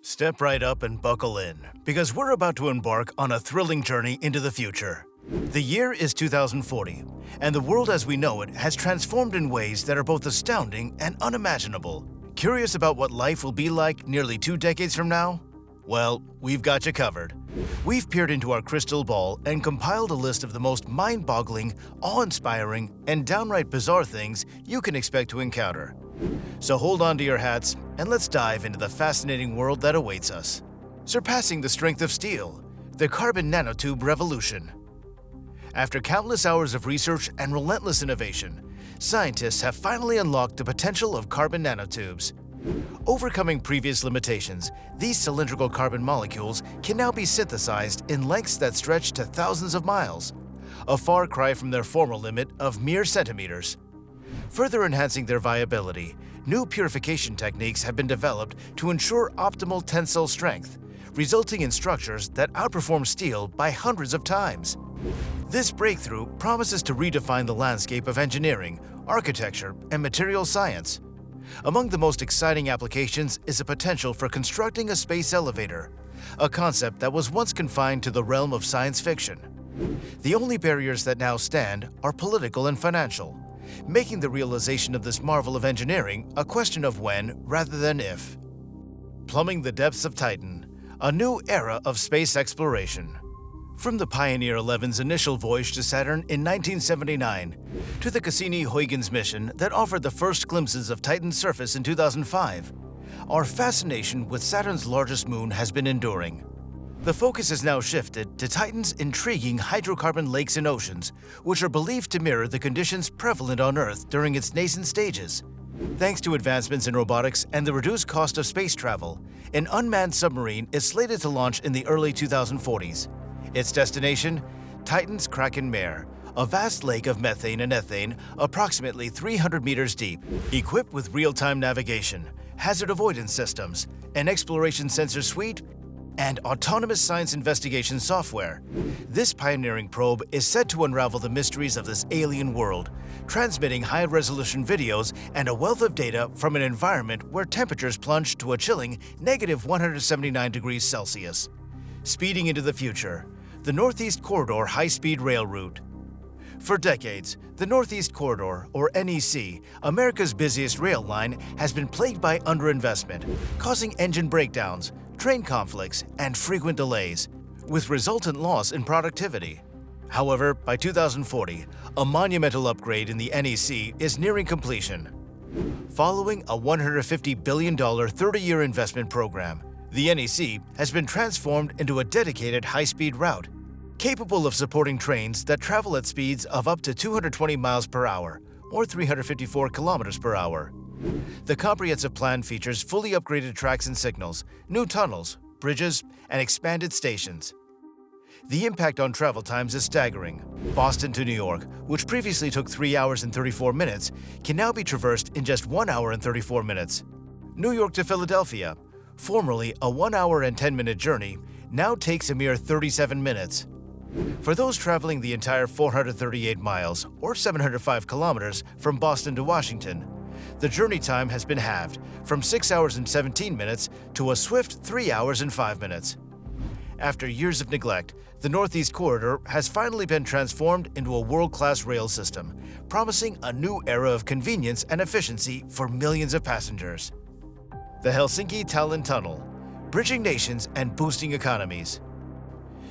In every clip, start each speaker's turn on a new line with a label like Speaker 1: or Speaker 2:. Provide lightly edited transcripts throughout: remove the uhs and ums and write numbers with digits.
Speaker 1: Step right up and buckle in, because we're about to embark on a thrilling journey into the future. The year is 2040, and the world as we know it has transformed in ways that are both astounding and unimaginable. Curious about what life will be like nearly 2 decades from now? Well, we've got you covered. We've peered into our crystal ball and compiled a list of the most mind-boggling, awe-inspiring, and downright bizarre things you can expect to encounter. So hold on to your hats and let's dive into the fascinating world that awaits us. Surpassing the strength of steel, the Carbon Nanotube Revolution. After countless hours of research and relentless innovation, scientists have finally unlocked the potential of carbon nanotubes. Overcoming previous limitations, these cylindrical carbon molecules can now be synthesized in lengths that stretch to thousands of miles, a far cry from their former limit of mere centimeters. Further enhancing their viability, new purification techniques have been developed to ensure optimal tensile strength, resulting in structures that outperform steel by hundreds of times. This breakthrough promises to redefine the landscape of engineering, architecture, and material science. Among the most exciting applications is the potential for constructing a space elevator, a concept that was once confined to the realm of science fiction. The only barriers that now stand are political and financial, making the realization of this marvel of engineering a question of when rather than if. Plumbing the depths of Titan, a new era of space exploration. From the Pioneer 11's initial voyage to Saturn in 1979, to the Cassini-Huygens mission that offered the first glimpses of Titan's surface in 2005, our fascination with Saturn's largest moon has been enduring. The focus has now shifted to Titan's intriguing hydrocarbon lakes and oceans, which are believed to mirror the conditions prevalent on Earth during its nascent stages. Thanks to advancements in robotics and the reduced cost of space travel, an unmanned submarine is slated to launch in the early 2040s. Its destination? Titan's Kraken Mare, a vast lake of methane and ethane approximately 300 meters deep. Equipped with real-time navigation, hazard avoidance systems, an exploration sensor suite, and autonomous science investigation software, this pioneering probe is set to unravel the mysteries of this alien world, transmitting high-resolution videos and a wealth of data from an environment where temperatures plunge to a chilling -179 degrees Celsius. Speeding into the future, the Northeast Corridor high-speed rail route. For decades, the Northeast Corridor, or NEC, America's busiest rail line, has been plagued by underinvestment, causing engine breakdowns, train conflicts, and frequent delays, with resultant loss in productivity. However, by 2040, a monumental upgrade in the NEC is nearing completion. Following a $150 billion 30-year investment program, the NEC has been transformed into a dedicated high-speed route, capable of supporting trains that travel at speeds of up to 220 miles per hour, or 354 kilometers per hour. The comprehensive plan features fully upgraded tracks and signals, new tunnels, bridges, and expanded stations. The impact on travel times is staggering. Boston to New York, which previously took 3 hours and 34 minutes, can now be traversed in just 1 hour and 34 minutes. New York to Philadelphia, formerly a 1 hour and 10-minute journey, now takes a mere 37 minutes. For those traveling the entire 438 miles, or 705 kilometers, from Boston to Washington, the journey time has been halved, from 6 hours and 17 minutes to a swift 3 hours and 5 minutes. After years of neglect, the Northeast Corridor has finally been transformed into a world-class rail system, promising a new era of convenience and efficiency for millions of passengers. The Helsinki-Tallinn Tunnel, bridging nations and boosting economies.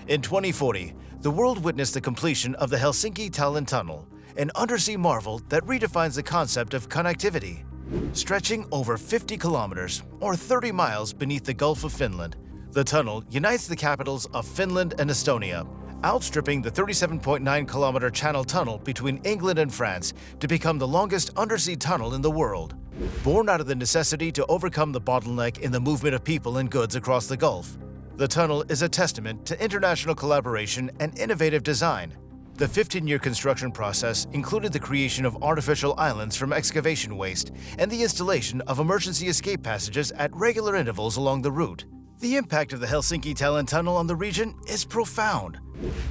Speaker 1: In 2040, the world witnessed the completion of the Helsinki-Tallinn Tunnel, an undersea marvel that redefines the concept of connectivity. Stretching over 50 kilometers, or 30 miles beneath the Gulf of Finland, the tunnel unites the capitals of Finland and Estonia, outstripping the 37.9-kilometer channel tunnel between England and France to become the longest undersea tunnel in the world. Born out of the necessity to overcome the bottleneck in the movement of people and goods across the Gulf, the tunnel is a testament to international collaboration and innovative design. The 15-year construction process included the creation of artificial islands from excavation waste and the installation of emergency escape passages at regular intervals along the route. The impact of the Helsinki-Tallinn Tunnel on the region is profound.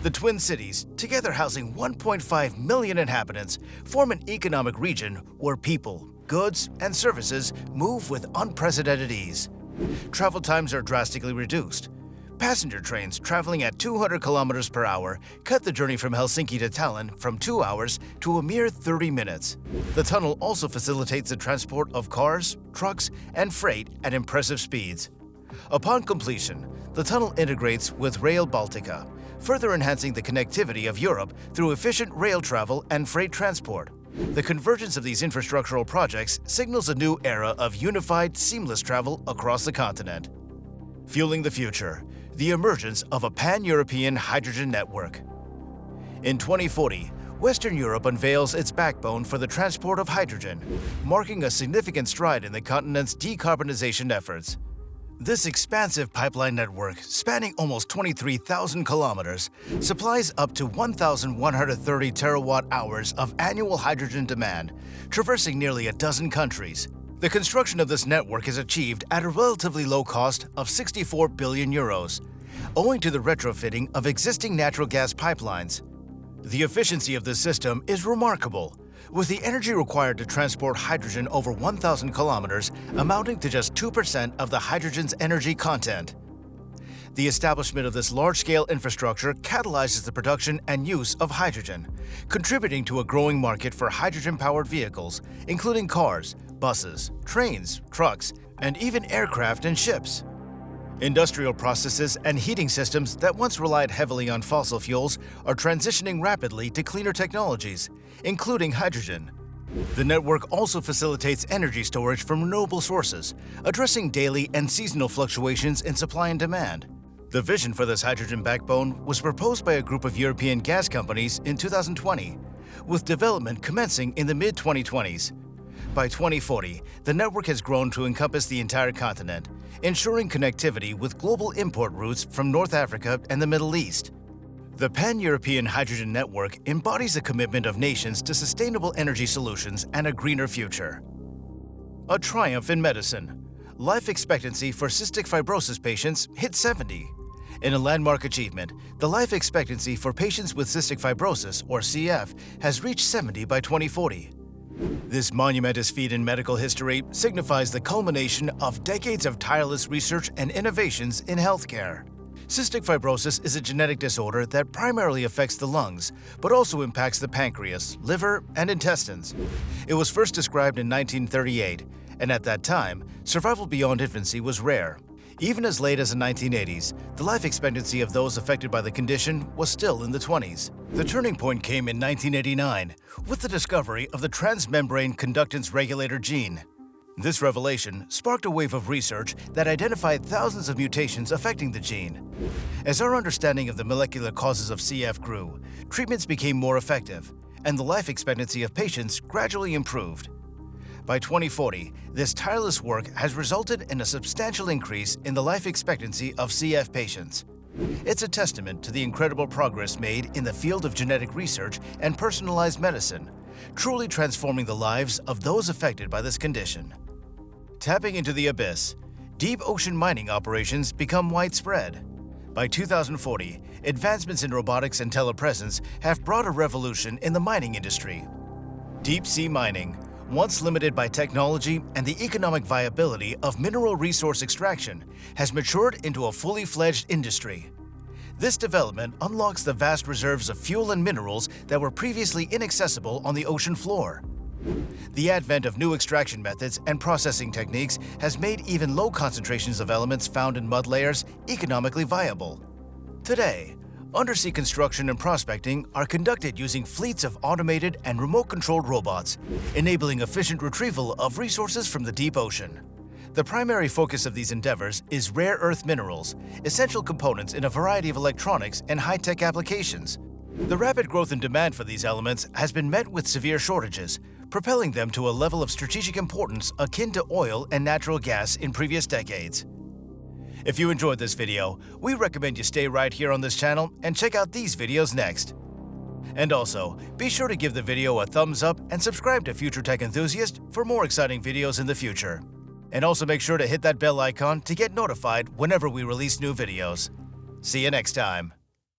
Speaker 1: The twin cities, together housing 1.5 million inhabitants, form an economic region where people, goods, and services move with unprecedented ease. Travel times are drastically reduced. Passenger trains traveling at 200 kilometers per hour cut the journey from Helsinki to Tallinn from 2 hours to a mere 30 minutes. The tunnel also facilitates the transport of cars, trucks, and freight at impressive speeds. Upon completion, the tunnel integrates with Rail Baltica, further enhancing the connectivity of Europe through efficient rail travel and freight transport. The convergence of these infrastructural projects signals a new era of unified, seamless travel across the continent. Fueling the future, the emergence of a pan-European hydrogen network. In 2040, Western Europe unveils its backbone for the transport of hydrogen, marking a significant stride in the continent's decarbonization efforts. This expansive pipeline network, spanning almost 23,000 kilometers, supplies up to 1,130 terawatt-hours of annual hydrogen demand, traversing nearly a dozen countries. The construction of this network is achieved at a relatively low cost of 64 billion euros, owing to the retrofitting of existing natural gas pipelines. The efficiency of this system is remarkable, with the energy required to transport hydrogen over 1,000 kilometers amounting to just 2% of the hydrogen's energy content. The establishment of this large-scale infrastructure catalyzes the production and use of hydrogen, contributing to a growing market for hydrogen-powered vehicles, including cars, buses, trains, trucks, and even aircraft and ships. Industrial processes and heating systems that once relied heavily on fossil fuels are transitioning rapidly to cleaner technologies, including hydrogen. The network also facilitates energy storage from renewable sources, addressing daily and seasonal fluctuations in supply and demand. The vision for this hydrogen backbone was proposed by a group of European gas companies in 2020, with development commencing in the mid-2020s. By 2040, the network has grown to encompass the entire continent, ensuring connectivity with global import routes from North Africa and the Middle East. The Pan-European Hydrogen Network embodies a commitment of nations to sustainable energy solutions and a greener future. A triumph in medicine. Life expectancy for cystic fibrosis patients hit 70. In a landmark achievement, the life expectancy for patients with cystic fibrosis, or CF, has reached 70 by 2040. This monumentous feat in medical history signifies the culmination of decades of tireless research and innovations in healthcare. Cystic fibrosis is a genetic disorder that primarily affects the lungs, but also impacts the pancreas, liver, and intestines. It was first described in 1938, and at that time, survival beyond infancy was rare. Even as late as the 1980s, the life expectancy of those affected by the condition was still in the 20s. The turning point came in 1989 with the discovery of the transmembrane conductance regulator gene. This revelation sparked a wave of research that identified thousands of mutations affecting the gene. As our understanding of the molecular causes of CF grew, treatments became more effective, and the life expectancy of patients gradually improved. By 2040, this tireless work has resulted in a substantial increase in the life expectancy of CF patients. It's a testament to the incredible progress made in the field of genetic research and personalized medicine, truly transforming the lives of those affected by this condition. Tapping into the abyss, deep ocean mining operations become widespread. By 2040, advancements in robotics and telepresence have brought a revolution in the mining industry. Deep sea mining, once limited by technology and the economic viability of mineral resource extraction, has matured into a fully fledged industry. This development unlocks the vast reserves of fuel and minerals that were previously inaccessible on the ocean floor. The advent of new extraction methods and processing techniques has made even low concentrations of elements found in mud layers economically viable. Today, undersea construction and prospecting are conducted using fleets of automated and remote-controlled robots, enabling efficient retrieval of resources from the deep ocean. The primary focus of these endeavors is rare earth minerals, essential components in a variety of electronics and high-tech applications. The rapid growth in demand for these elements has been met with severe shortages, propelling them to a level of strategic importance akin to oil and natural gas in previous decades. If you enjoyed this video, we recommend you stay right here on this channel and check out these videos next. And also, be sure to give the video a thumbs up and subscribe to Future Tech Enthusiast for more exciting videos in the future. And also make sure to hit that bell icon to get notified whenever we release new videos. See you next time.